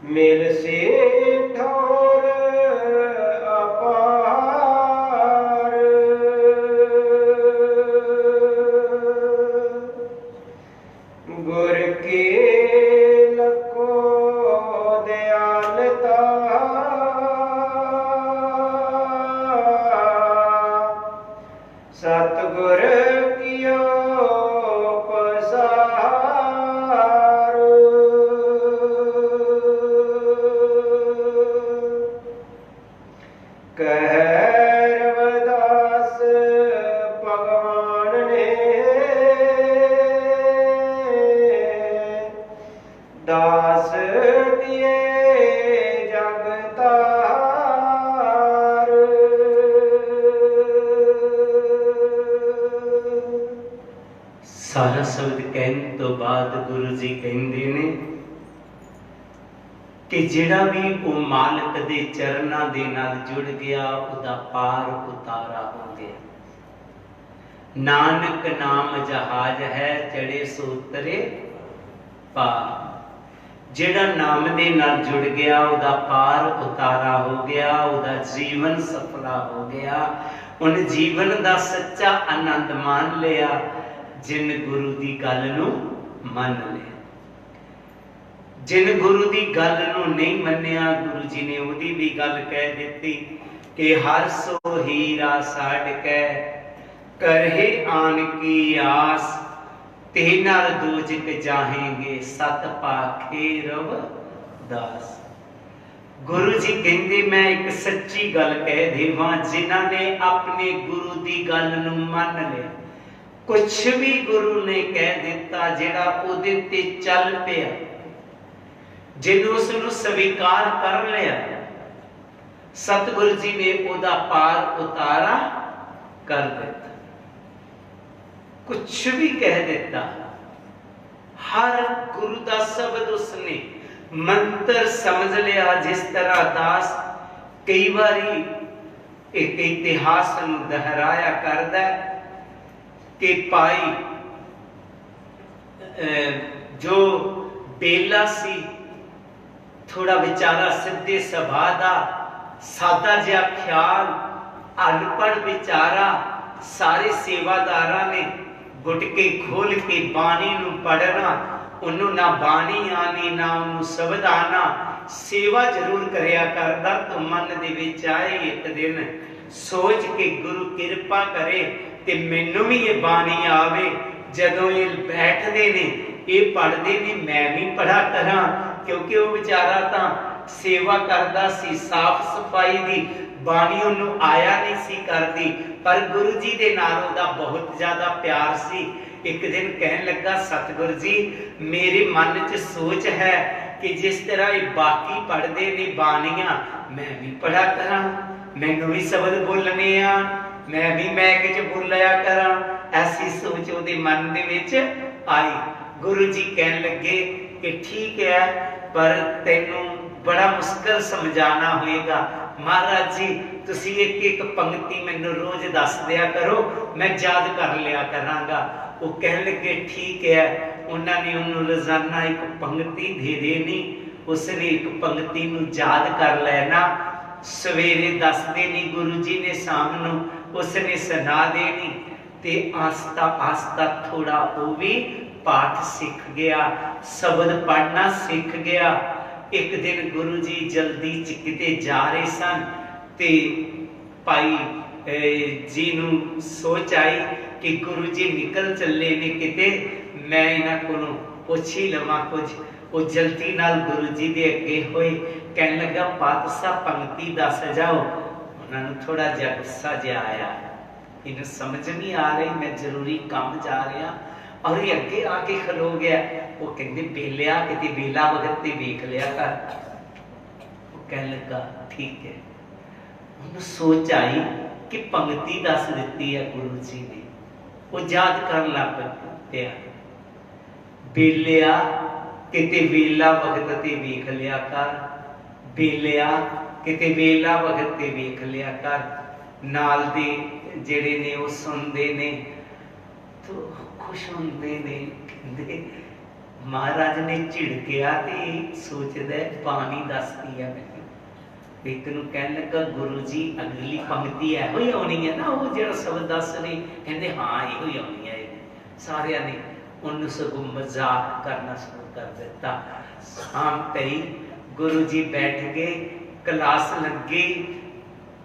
मिलसी ठौर अपार, गुर की लखो दयालता, सतगुर कियो पसार, कह रविदास भगवान ने, दास दिए जगतार, सारा शब्द कहने तो बाद गुरु जी कहते ने कि जिहड़ा भी वो मालिक दे चरना दे नाल जुड़ गया उदा पार उतारा हो गया। नानक नाम जहाज है चढ़े सो उतरे पार। जिहड़ा नाम दे नाल जुड़ गया उदा पार उतारा हो गया, उदा जीवन सफला हो गया। उन जीवन दा सच्चा आनंद मान लिया जिन गुरु दी गल नूं मन लिया। जिन गुरु दी गल नूं नहीं मन्निया, गुरु जी ने उहदी भी गल कह दित्ती कि हर सो हीरा साड़ कै करहे आन की आस, ते नाल दोजक जाहेंगे सत पाखे रवदास। गुरु जी कहंदे मैं एक सच्ची गल कह देवां, जिन्हां ने अपने गुरु दी गल नूं मन लिया, कुछ भी गुरु ने कह दिता जिहड़ा उहदे ते चल पिया, जिन्हों उसनूं स्वीकार कर लिया, सतगुरु जी ने उहदा पार उतारा कर दिता। कुछ भी कह दिता, हर गुरु का शब्द उसने मंत्र समझ लिया। जिस तरह दास कई बारी एक इतिहास नूं दोहराया करदा कि पाई जो बेला सी, थोड़ा बेचारा सीधे सुभा दा, सादा जिहा ख्याल, अनपढ़ बेचारा। सारे सेवादारां ने गुटके खोल के बाणी नूं पढ़ना, उन्होंने ना बाणी आनी ना उन्होंने शब्द आना। सेवा जरूर करया करदा, तो मन दे विच आए एक दिन सोच के गुरु कृपा करे कि मैनू भी ये बाणी आवे, जदों ये बैठते ने ये पढ़ते ने मैं भी पढ़ा करा, क्योंकि वो बेचारा तो सेवा करता सी, साफ सफाई दी बाणी उन्होंने आया नहीं सी करती, पर गुरु जी दे नाल ओहदा बहुत ज्यादा प्यार सी। एक दिन कहन लगा, सतगुरु जी मेरे मन च सोच है कि जिस तरह ये बाकी पढ़ते ने बाणियां मैं भी पढ़ा करा, मैनू भी शब्द बोलने आ, मैं भी मैक च बोलिया करा। ऐसी सोच उहदे मन दे विच आई। गुरु जी कहन लगे कि ठीक है, पर तैनू बड़ा मुश्किल समझाना होएगा। महाराज जी तुसी एक एक पंक्ति मैनू रोज दस दिया करो, मैं याद कर लिया करांगा। वो कहन लगे ठीक है। उन्होंने उन्होंने रोजाना एक पंक्ति दे देनी, उसने एक पंक्ति नू याद कर लेना। सवेरे दस देनी गुरु जी ने, शाम नू उसने सुना देनी, ते आस्ता आस्ता थोड़ा वो भी पाठ सीख गया, शब्द पढ़ना सीख गया। एक दिन गुरु जी जल्दी च किते जा रहे सन, ते भाई जी नू सोच आई कि गुरु जी निकल चले ने किते, मैं इन्हां कोलों पुछ ही लवां कुछ। वो जल्दी नाल गुरु जी दे अगे होए, कहन लगा पातशाह पंक्ति दस जाओ। उन्होंने थोड़ा जिहा गुस्सा जिहा आया, इन्हें समझ नहीं आ रही, मैं जरूरी काम जा रहा। और ये अगे आके खलो गया। वो कहते बेलिया किते बेला वक्त ते वेख लिया कर। वो कहने लगा ठीक है। उन्हें सोच आई कि पंक्ति दस दी है गुरु जी ने, वो याद कर लग पिया, बेलिया किते बेला वक्त ते वेख लिया कर, बेलिया किते बेला वक्त ते वेख लिया कर। नाल दे जेड़े ने वो सुनते ने तो खुश होंदे ने, कहंदे महाराज ने झिड़किया ते सोचदा बाणी दसदी है मैनूं। एक नूं कहन लगा गुरु जी अगली पंक्ति इहो ही आउणी है ना, वो जिहड़ा शब्द दस रही, कहंदे हाँ इहो ही आउणी है। सारियां ने उन्होंने सगों मजाक करना शुरू कर दिता। शाम पई, गुरु जी बैठ गए, क्लास लगी,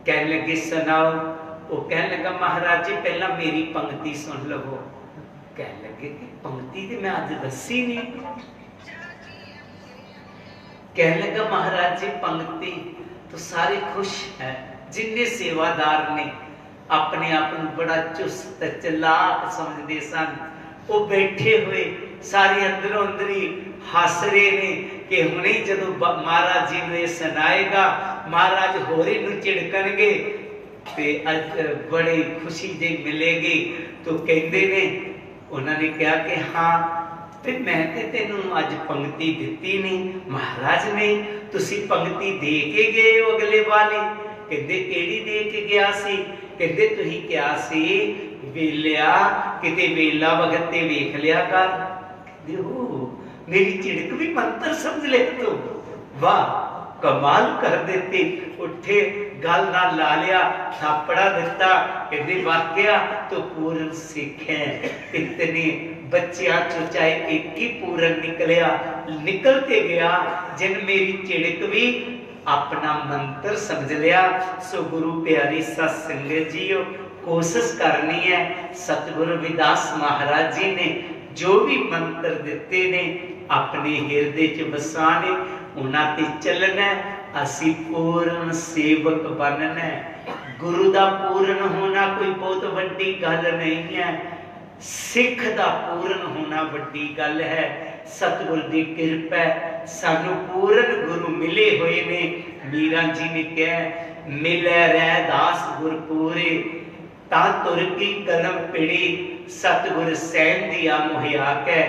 कहन लगे सुनाओ। वो कहन लगा महाराज जी पहला मेरी पंक्ति सुन लवो। कहन लगे कि पंक्ति तो मैं अज दसी नहीं। कहन लगा महाराज जी पंक्ति तो सारे खुश है, जिन्ने सेवादार ने अपने आप को बड़ा चुस्त चलाक समझते सन, वो बैठे हुए सारे अंदरों अंदर ही हस रहे ने कि हुणे जदों महाराज जी ने सुनाएगा, महाराज होरे नूं झिड़कणगे ते अज बड़ी खुशी जी मिलेगी। तो कहते ने, उन्होंने कहा कि हाँ ते मैं ते तेनू अज पंक्ति दिती नहीं, महाराज ने तुसी पंक्ति दे के गए हो अगले वाली। कहते केड़ी दे के गया सी? कहते तुही क्या सी वेलिया किते वेला वक्त ते वेख लिया कर। कहते हो मेरी झिड़क भी मंत्र समझ ले तू, वाह कमाल कर देते। उठे गल ना ला लिया, थापड़ा दिता, कहते वाकया तो पूर्ण सिख है। इतने बच्चियां चो चाहे एक ही पूर्ण निकलिया, निकलते गया जिन मेरी झिड़क भी अपना मंत्र समझ लिया। सो गुरु प्यारी सत संगत जीओ, कोशिश करनी है सतगुरु रविदास महाराज जी ने जो भी मंत्र दिते ने अपने हिरदे च वसाने, उन्हां ते चलना। असी पूर्ण सेवक बनना। गुरु दा पूर्ण होना कोई बहुत वड्डी गल नहीं है, सिख दा पूर्ण होना वड्डी गल है। सतगुरु दी किरपा सानू पूर्ण गुरु मिले हुए ने। मीरा जी ने कहा मिले रैदास गुर पूरे, ता तुर की कलम पिड़ी, सतगुर सैन दिया मुहैया के।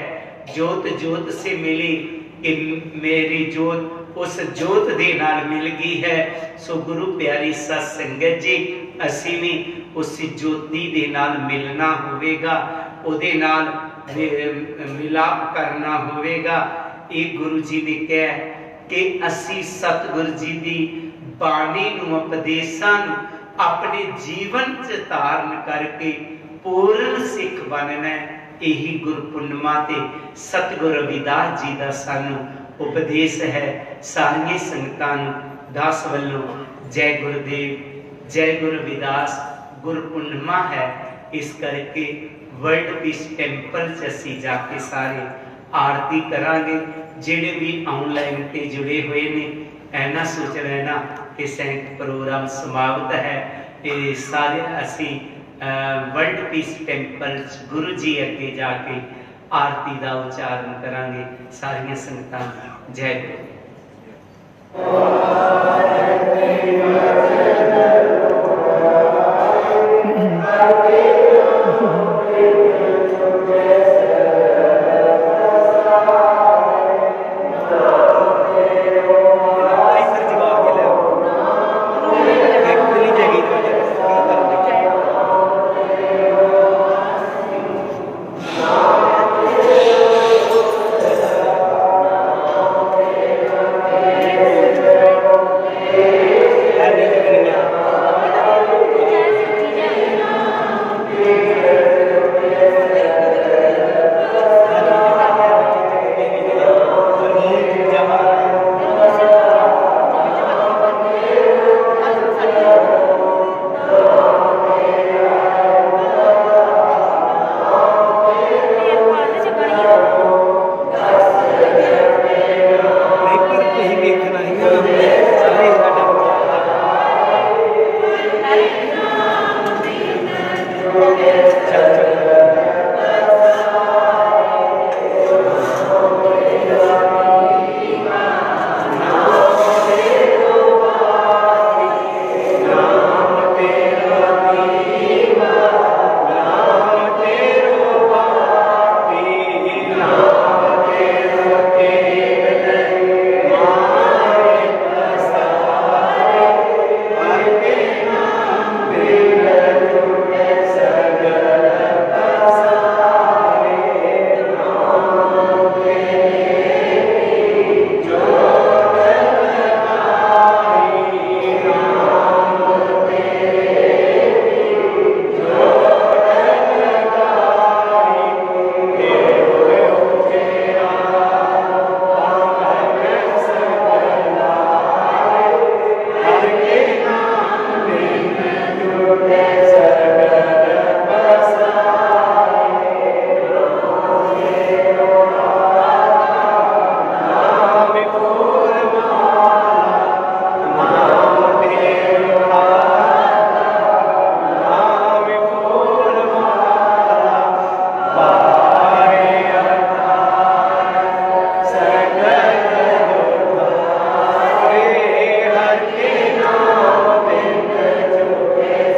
जोत जोत से मिली कि मेरी जोत उस जोत दे नाल मिल गई है। सो गुरु प्यारी सत संगत जी, असी भी उस ज्योति दे नाल मिलना होवेगा, उहदे नाल मिलाप करना होवेगा। एक गुरु जी ने कहा कि असी सतगुरु जी दी बाणी नूं उपदेशां नूं अपने जीवन च धारण करके पूर्ण सिख बनना है। यही गुरपुर्णिमा ते सतगुरु रविदास जी दा सानू उपदेश है। सारियां संगतां नूं दास वल्लों जय गुरुदेव, जय गुरु रविदास। गुरपुर्णिमा है, इस करके वर्ल्ड पीस टेंपल च असी जाके सारे आरती करांगे। जिहड़े भी ऑनलाइन ते जुड़े हुए ने ऐना सोच रहना कि सैंक प्रोग्राम समाप्त है, ये सारे असी वर्ल्ड पीस टेंपल गुरु जी अगे जाके आरती का उच्चारण करांगे। सारियां संगतां जय गुरु।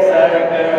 Sarga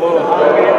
हो